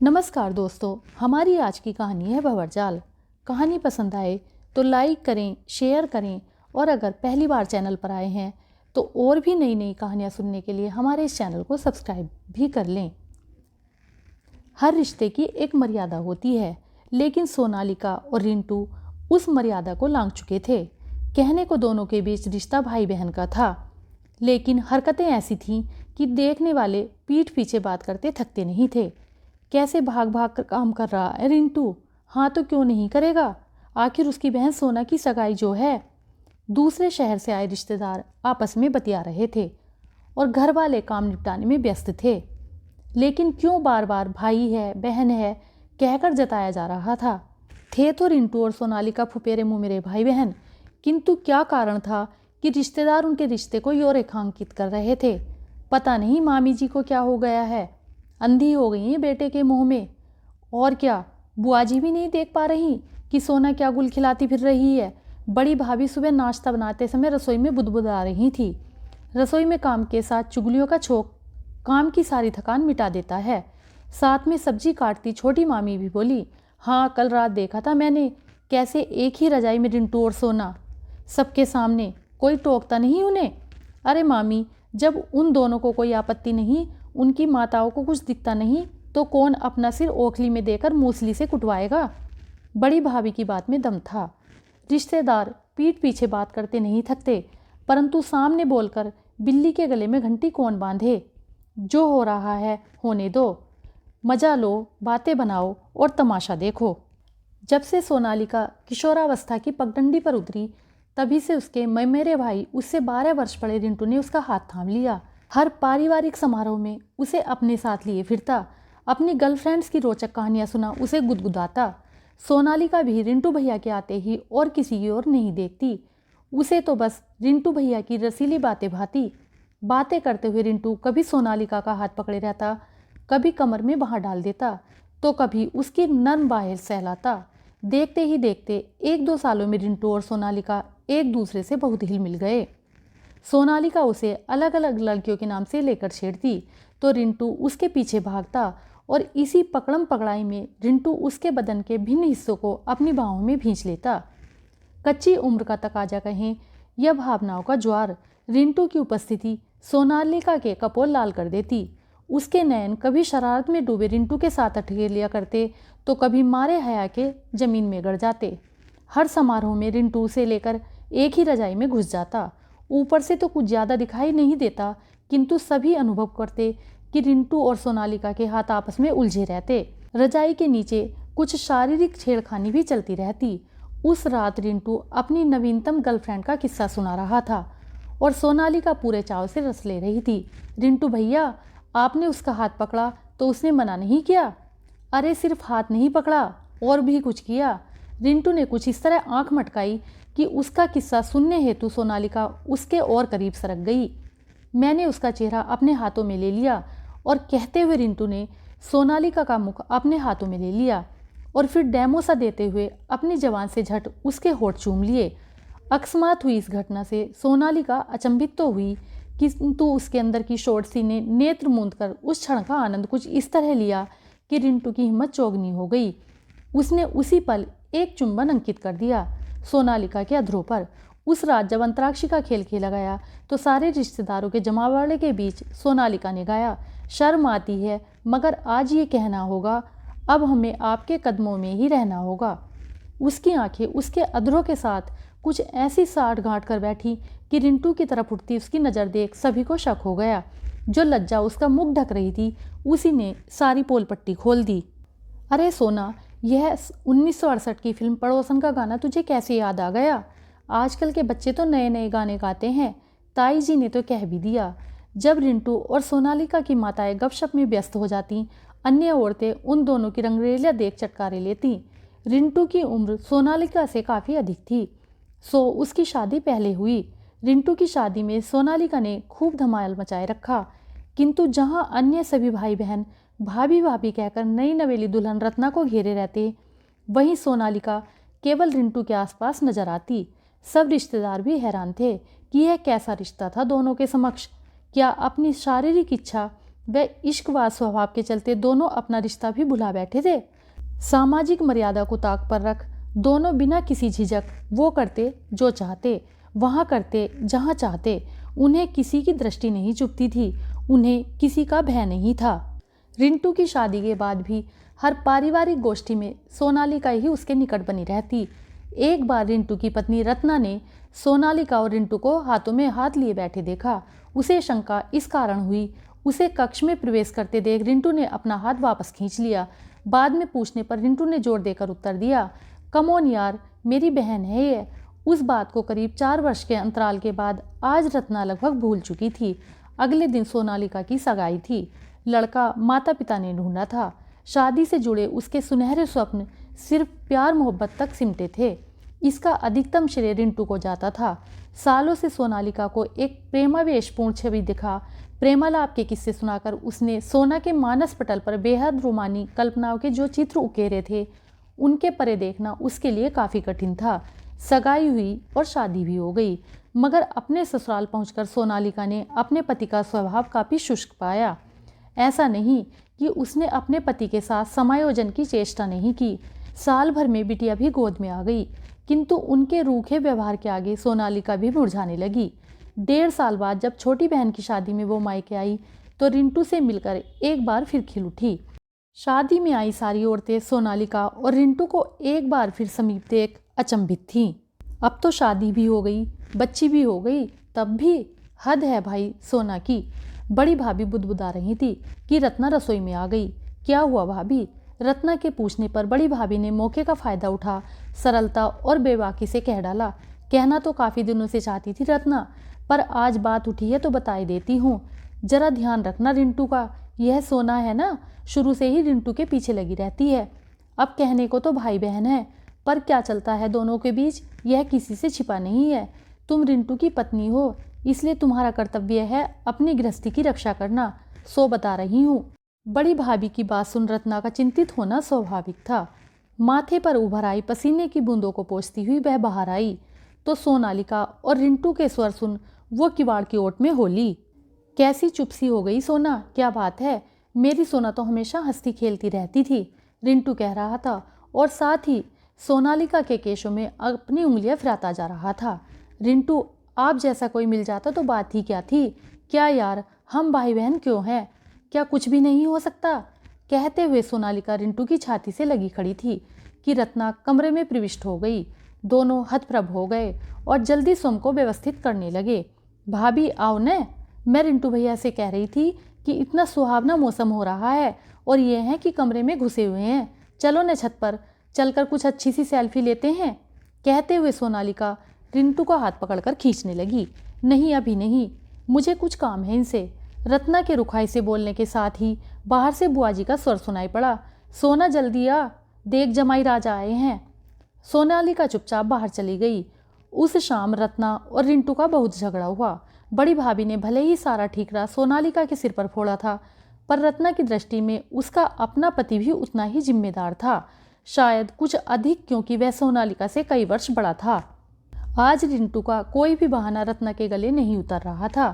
नमस्कार दोस्तों, हमारी आज की कहानी है भंवरजाल। कहानी पसंद आए तो लाइक करें, शेयर करें और अगर पहली बार चैनल पर आए हैं तो और भी नई नई कहानियाँ सुनने के लिए हमारे इस चैनल को सब्सक्राइब भी कर लें। हर रिश्ते की एक मर्यादा होती है, लेकिन सोनालिका और रिंटू उस मर्यादा को लांघ चुके थे। कहने को दोनों के बीच रिश्ता भाई बहन का था, लेकिन हरकतें ऐसी थीं कि देखने वाले पीठ पीछे बात करते थकते नहीं थे। कैसे भाग भाग कर काम कर रहा है रिंटू, हाँ तो क्यों नहीं करेगा, आखिर उसकी बहन सोना की सगाई जो है। दूसरे शहर से आए रिश्तेदार आपस में बतिया रहे थे और घर वाले काम निपटाने में व्यस्त थे, लेकिन क्यों बार बार भाई है बहन है कहकर जताया जा रहा था। थे तो रिंटू और सोनालिका फुफेरे मुमेरे भाई बहन, किंतु क्या कारण था कि रिश्तेदार उनके रिश्ते को यो रेखांकित कर रहे थे। पता नहीं मामी जी को क्या हो गया है, अंधी हो गई हैं बेटे के मुंह में। और क्या बुआ जी भी नहीं देख पा रही कि सोना क्या गुल खिलाती फिर रही है। बड़ी भाभी सुबह नाश्ता बनाते समय रसोई में बुदबुदा रही थी। रसोई में काम के साथ चुगलियों का छोक काम की सारी थकान मिटा देता है। साथ में सब्जी काटती छोटी मामी भी बोली, हाँ कल रात देखा था मैंने कैसे एक ही रजाई में रिंटू और सोना, सबके सामने, कोई टोकता नहीं उन्हें। अरे मामी, जब उन दोनों को कोई आपत्ति नहीं, उनकी माताओं को कुछ दिखता नहीं, तो कौन अपना सिर ओखली में देकर मूसली से कुटवाएगा। बड़ी भाभी की बात में दम था। रिश्तेदार पीठ पीछे बात करते नहीं थकते, परंतु सामने बोलकर बिल्ली के गले में घंटी कौन बांधे। जो हो रहा है होने दो, मजा लो, बातें बनाओ और तमाशा देखो। जब से सोनालिका किशोरावस्था की पगडंडी पर उतरी, तभी से उसके मेरे भाई उससे 12 वर्ष बड़े रिंटू ने उसका हाथ थाम लिया। हर पारिवारिक समारोह में उसे अपने साथ लिए फिरता, अपनी गर्लफ्रेंड्स की रोचक कहानियां सुना उसे गुदगुदाता। सोनालिका भी रिंटू भैया के आते ही और किसी की ओर नहीं देखती, उसे तो बस रिंटू भैया की रसीली बातें भाती। बातें करते हुए रिंटू कभी सोनालिका का हाथ पकड़े रहता, कभी कमर में बाहर डाल देता, तो कभी उसकी नर्म बाहें सहलाता। देखते ही देखते 1-2 सालों में रिंटू और सोनालिका एक दूसरे से बहुत हिल मिल गए। सोनालिका उसे अलग अलग लड़कियों के नाम से लेकर छेड़ती, तो रिंटू उसके पीछे भागता और इसी पकड़म पकड़ाई में रिंटू उसके बदन के भिन्न हिस्सों को अपनी बाहों में भींच लेता। कच्ची उम्र का तकाजा कहें या भावनाओं का ज्वार, रिंटू की उपस्थिति सोनालिका के कपोल लाल कर देती। उसके नयन कभी शरारत में डूबे रिंटू के साथ अटके लिया करते, तो कभी मारे हया के जमीन में गड़ जाते। हर समारोह में रिंटू से लेकर एक ही रजाई में घुस जाता। ऊपर से तो कुछ ज़्यादा दिखाई नहीं देता, किंतु सभी अनुभव करते कि रिंटू और सोनालिका के हाथ आपस में उलझे रहते। रजाई के नीचे कुछ शारीरिक छेड़खानी भी चलती रहती। उस रात रिंटू अपनी नवीनतम गर्लफ्रेंड का किस्सा सुना रहा था और सोनालिका पूरे चाव से रस ले रही थी। रिंटू भैया, आपने उसका हाथ पकड़ा तो उसने मना नहीं किया? अरे सिर्फ हाथ नहीं पकड़ा, और भी कुछ किया। रिंटू ने कुछ इस तरह आंख मटकाई कि उसका किस्सा सुनने हेतु सोनालिका उसके और करीब सरक गई। मैंने उसका चेहरा अपने हाथों में ले लिया, और कहते हुए रिंटू ने सोनालिका का मुख अपने हाथों में ले लिया और फिर डेमो सा देते हुए अपनी जबान से झट उसके होठ चूम लिए। अकस्मात हुई इस घटना से सोनालिका अचंभित तो हुई, किंतु उसके अंदर की शोरसी ने नेत्र मूंद कर उस क्षण का आनंद कुछ इस तरह लिया कि रिंटू की हिम्मत चौगनी हो गई। उसने उसी पल एक चुंबन अंकित कर दिया सोनालिका के अधरों पर। उस रात जब अंतराक्षी का खेल खेला गया, तो सारे रिश्तेदारों के जमावड़े के बीच सोनालिका ने गाया, शर्म आती है मगर आज ये कहना होगा, अब हमें आपके कदमों में ही रहना होगा। उसकी आंखें उसके अधरों के साथ कुछ ऐसी साठ गांठ कर बैठी कि रिंटू की तरफ उठती उसकी नज़र देख सभी को शक हो गया। जो लज्जा उसका मुख ढक रही थी, उसी ने सारी पोल पट्टी खोल दी। अरे सोना, यह 1968 की फिल्म पड़ोसन का गाना तुझे कैसे याद आ गया? आजकल के बच्चे तो नए नए गाने गाते हैं, ताई जी ने तो कह भी दिया। जब रिंटू और सोनालिका की माताएं गपशप में व्यस्त हो जाती, अन्य औरतें उन दोनों की रंगरेलियां देख चटकारे लेती। रिंटू की उम्र सोनालिका से काफ़ी अधिक थी, सो उसकी शादी पहले हुई। रिंटू की शादी में सोनालिका ने खूब धमाल मचाए रखा, किंतु जहां अन्य सभी भाई बहन भाभी भाभी कहकर नई नवेली दुल्हन रत्ना को घेरे रहते, वहीं सोनालिका केवल रिंटू के आसपास नजर आती। सब रिश्तेदार भी हैरान थे कि यह कैसा रिश्ता था दोनों के समक्ष। क्या अपनी शारीरिक इच्छा व इश्कवाज स्वभाव के चलते दोनों अपना रिश्ता भी भुला बैठे थे। सामाजिक मर्यादा को ताक पर रख दोनों बिना किसी झिझक वो करते जो चाहते, वहाँ करते जहाँ चाहते। उन्हें किसी की दृष्टि नहीं चुभती थी, उन्हें किसी का भय नहीं था। रिंटू की शादी के बाद भी हर पारिवारिक गोष्ठी में सोनालिका ही उसके निकट बनी रहती। एक बार रिंटू की पत्नी रत्ना ने सोनालिका और रिंटू को हाथों में हाथ लिए बैठे देखा। उसे शंका इस कारण हुई, उसे कक्ष में प्रवेश करते देख रिंटू ने अपना हाथ वापस खींच लिया। बाद में पूछने पर रिंटू ने जोर देकर उत्तर दिया, कम ऑन यार, मेरी बहन है ये। उस बात को करीब 4 वर्ष के अंतराल के बाद आज रत्ना लगभग भूल चुकी थी। अगले दिन सोनालिका की सगाई थी। लड़का माता पिता ने ढूंढा था। शादी से जुड़े उसके सुनहरे स्वप्न सिर्फ प्यार मोहब्बत तक सिमटे थे। इसका अधिकतम श्रेय रिंटू को जाता था। सालों से सोनालिका को एक प्रेमावेशपूर्ण छवि दिखा, प्रेमालाप के किस्से सुनाकर उसने सोना के मानस पटल पर बेहद रोमानी कल्पनाओं के जो चित्र उकेरे थे, उनके परे देखना उसके लिए काफ़ी कठिन था। सगाई हुई और शादी भी हो गई, मगर अपने ससुराल पहुंचकर सोनालिका ने अपने पति का स्वभाव काफ़ी शुष्क पाया। ऐसा नहीं कि उसने अपने पति के साथ समायोजन की चेष्टा नहीं की। साल भर में बिटिया भी गोद में आ गई, किंतु उनके रूखे व्यवहार के आगे सोनालिका भी मुरझाने लगी। 1.5 साल बाद जब छोटी बहन की शादी में वो मायके आई तो रिंटू से मिलकर एक बार फिर खिल उठी। शादी में आई सारी औरतें सोनालिका और रिंटू को एक बार फिर समीप देख अचंभित थीं। अब तो शादी भी हो गई, बच्ची भी हो गई, तब भी हद है भाई सोना की। बड़ी भाभी बुदबुदा रही थी कि रत्ना रसोई में आ गई। क्या हुआ भाभी? रत्ना के पूछने पर बड़ी भाभी ने मौके का फ़ायदा उठा सरलता और बेबाकी से कह डाला, कहना तो काफ़ी दिनों से चाहती थी रत्ना, पर आज बात उठी है तो बताई देती हूँ। जरा ध्यान रखना रिंटू का, यह सोना है ना, शुरू से ही रिंटू के पीछे लगी रहती है। अब कहने को तो भाई बहन है, पर क्या चलता है दोनों के बीच यह किसी से छिपा नहीं है। तुम रिंटू की पत्नी हो, इसलिए तुम्हारा कर्तव्य है अपनी गृहस्थी की रक्षा करना, सो बता रही हूँ। बड़ी भाभी की बात सुन रत्ना का चिंतित होना स्वाभाविक था। माथे पर उभर आई पसीने की बूंदों को पोंछती हुई वह बाहर आई तो सोनालिका और रिंटू के स्वर सुन वो किवाड़ की ओट में होली। कैसी चुपसी हो गई सोना, क्या बात है? मेरी सोना तो हमेशा हंसती खेलती रहती थी, रिंटू कह रहा था और साथ ही सोनालिका के केशों में अपनी उंगलियां फिराता जा रहा था। रिंटू, आप जैसा कोई मिल जाता तो बात ही क्या थी। क्या यार, हम भाई बहन क्यों हैं? क्या कुछ भी नहीं हो सकता? कहते हुए सोनालिका रिंटू की छाती से लगी खड़ी थी कि रत्ना कमरे में प्रविष्ट हो गई। दोनों हतप्रभ हो गए और जल्दी स्वयं को व्यवस्थित करने लगे। भाभी आओ न, मैं रिंटू भैया से कह रही थी कि इतना सुहावना मौसम हो रहा है और ये है कि कमरे में घुसे हुए हैं, चलो न छत पर चलकर कुछ अच्छी सी सेल्फी लेते हैं। कहते हुए सोनालिका रिंटू का हाथ पकड़कर खींचने लगी। नहीं अभी नहीं, मुझे कुछ काम है इनसे। रत्ना के रुखाई से बोलने के साथ ही बाहर से बुआ जी का स्वर सुनाई पड़ा, सोना जल्दी आ, देख जमाई राजा आए हैं। सोनालिका चुपचाप बाहर चली गई। उस शाम रत्ना और रिंटू का बहुत झगड़ा हुआ। बड़ी भाभी ने भले ही सारा ठीकरा सोनालिका के सिर पर फोड़ा था, पर रत्ना की दृष्टि में उसका अपना पति भी उतना ही जिम्मेदार था, शायद कुछ अधिक, क्योंकि वह सोनालिका से कई वर्ष बड़ा था। आज रिंटू का कोई भी बहाना रत्ना के गले नहीं उतर रहा था,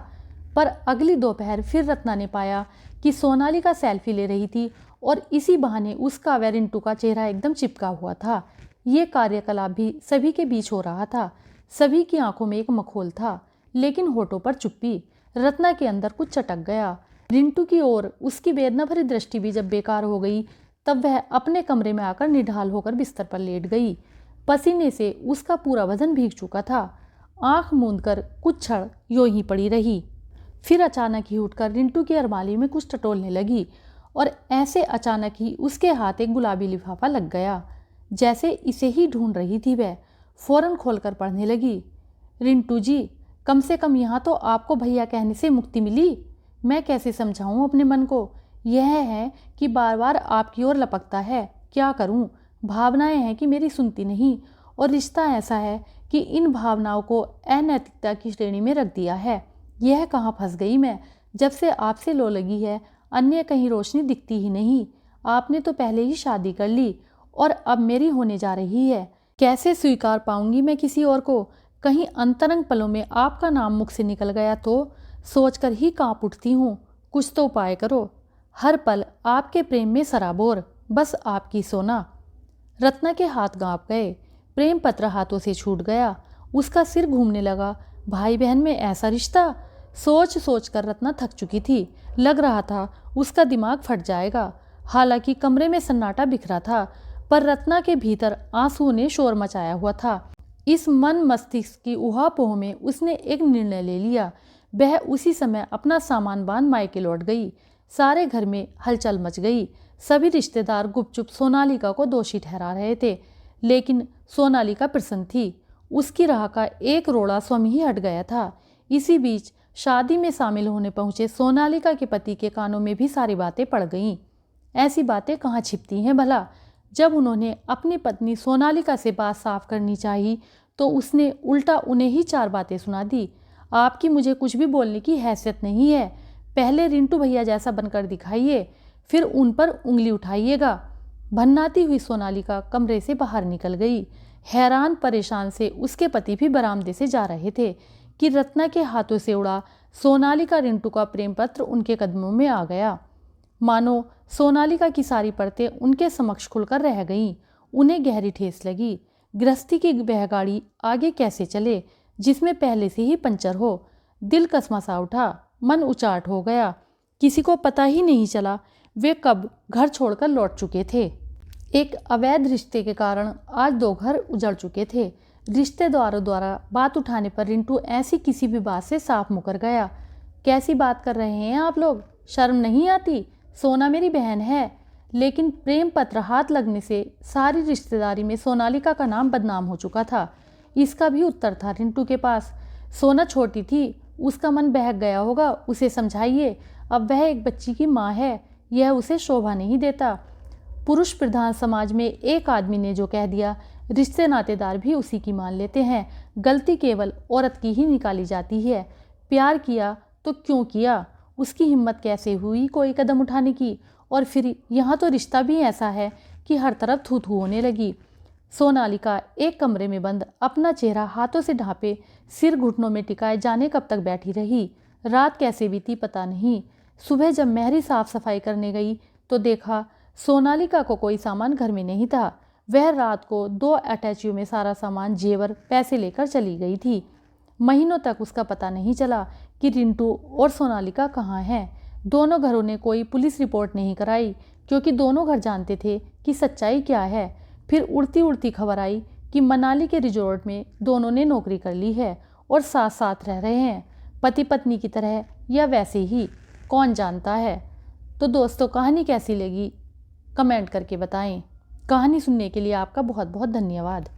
पर अगली दोपहर फिर रत्ना ने पाया कि सोनालिका सेल्फी ले रही थी और इसी बहाने उसका व रिंटू का चेहरा एकदम चिपका हुआ था। ये कार्यकलाप भी सभी के बीच हो रहा था। सभी की आंखों में एक मखौल था, लेकिन होठों पर चुप्पी। रत्ना के अंदर कुछ चटक गया। रिंटू की ओर उसकी वेदना भरी दृष्टि भी जब बेकार हो गई, तब वह अपने कमरे में आकर निढाल होकर बिस्तर पर लेट गई। पसीने से उसका पूरा बदन भीग चुका था। आंख मूंदकर कुछ क्षण यूं ही पड़ी रही, फिर अचानक ही उठकर रिंटू की अरमाली में कुछ टटोलने लगी और ऐसे अचानक ही उसके हाथ एक गुलाबी लिफाफा लग गया, जैसे इसे ही ढूंढ रही थी। वह फौरन खोलकर पढ़ने लगी, रिंटू जी, कम से कम यहाँ तो आपको भैया कहने से मुक्ति मिली। मैं कैसे समझाऊं अपने मन को? यह है कि बार बार आपकी ओर लपकता है, क्या करूं? भावनाएं हैं कि मेरी सुनती नहीं, और रिश्ता ऐसा है कि इन भावनाओं को अनैतिकता की श्रेणी में रख दिया है। यह कहाँ फंस गई मैं? जब से आपसे लो लगी है, अन्य कहीं रोशनी दिखती ही नहीं। आपने तो पहले ही शादी कर ली और अब मेरी होने जा रही है। कैसे स्वीकार पाऊंगी मैं किसी और को? कहीं अंतरंग पलों में आपका नाम मुख से निकल गया तो सोचकर ही कांप उठती हूँ। कुछ तो उपाय करो। हर पल आपके प्रेम में सराबोर, बस आपकी सोना। रत्ना के हाथ कांप गए, प्रेम पत्र हाथों से छूट गया, उसका सिर घूमने लगा। भाई बहन में ऐसा रिश्ता? सोच सोच कर रत्ना थक चुकी थी। लग रहा था उसका दिमाग फट जाएगा। हालांकि कमरे में सन्नाटा बिखरा था, पर रत्ना के भीतर आंसू ने शोर मचाया हुआ था। इस मन मस्तिष्क की उहापोह में उसने एक निर्णय ले लिया। वह उसी समय अपना सामान बांध मायके लौट गई। सारे घर में हलचल मच गई। सभी रिश्तेदार गुपचुप सोनालिका को दोषी ठहरा रहे थे, लेकिन सोनालिका प्रसन्न थी। उसकी राह का एक रोड़ा स्वयं ही हट गया था। इसी बीच शादी में शामिल होने पहुंचे सोनालिका के पति के कानों में भी सारी बातें पड़ गईं। ऐसी बातें कहाँ छिपती हैं भला? जब उन्होंने अपनी पत्नी सोनालिका से बात साफ करनी चाहिए तो उसने उल्टा उन्हें ही 4 बातें सुना दी। आपकी मुझे कुछ भी बोलने की हैसियत नहीं है। पहले रिंटू भैया जैसा बनकर दिखाइए, फिर उन पर उंगली उठाइएगा। भन्नाती हुई सोनालिका कमरे से बाहर निकल गई। हैरान परेशान से उसके पति भी बरामदे से जा रहे थे कि रत्ना के हाथों से उड़ा सोनालिका रिंटू का प्रेम पत्र उनके कदमों में आ गया। मानो सोनालिका की सारी परतें उनके समक्ष खुलकर रह गईं। उन्हें गहरी ठेस लगी। गृहस्थी की वह गाड़ी आगे कैसे चले जिसमें पहले से ही पंचर हो? दिल कसमा सा उठा, मन उचाट हो गया। किसी को पता ही नहीं चला वे कब घर छोड़कर लौट चुके थे। एक अवैध रिश्ते के कारण आज 2 घर उजड़ चुके थे। रिश्तेदारों द्वारा बात उठाने पर रिंटू ऐसी किसी भी बात से साफ मुकर गया। कैसी बात कर रहे हैं आप लोग? शर्म नहीं आती? सोना मेरी बहन है। लेकिन प्रेम पत्र हाथ लगने से सारी रिश्तेदारी में सोनालिका का नाम बदनाम हो चुका था। इसका भी उत्तर था रिंटू के पास। सोना छोटी थी, उसका मन बहक गया होगा, उसे समझाइए। अब वह एक बच्ची की माँ है, यह उसे शोभा नहीं देता। पुरुष प्रधान समाज में एक आदमी ने जो कह दिया, रिश्ते नातेदार भी उसी की मान लेते हैं। गलती केवल औरत की ही निकाली जाती है। प्यार किया तो क्यों किया? उसकी हिम्मत कैसे हुई कोई कदम उठाने की? और फिर यहाँ तो रिश्ता भी ऐसा है कि हर तरफ थू थू होने लगी। सोनालिका एक कमरे में बंद, अपना चेहरा हाथों से ढांपे, सिर घुटनों में टिकाए जाने कब तक बैठी रही। रात कैसे बीती पता नहीं। सुबह जब मेहरी साफ सफाई करने गई तो देखा सोनालिका को कोई सामान घर में नहीं था। वह रात को 2 अटैचियों में सारा सामान, जेवर, पैसे लेकर चली गई थी। महीनों तक उसका पता नहीं चला कि रिंटू और सोनालिका कहाँ हैं। दोनों घरों ने कोई पुलिस रिपोर्ट नहीं कराई, क्योंकि दोनों घर जानते थे कि सच्चाई क्या है। फिर उड़ती उड़ती खबर आई कि मनाली के रिजॉर्ट में दोनों ने नौकरी कर ली है और साथ साथ रह रहे हैं, पति पत्नी की तरह या वैसे ही, कौन जानता है। तो दोस्तों, कहानी कैसी लगी कमेंट करके बताएं। कहानी सुनने के लिए आपका बहुत बहुत धन्यवाद।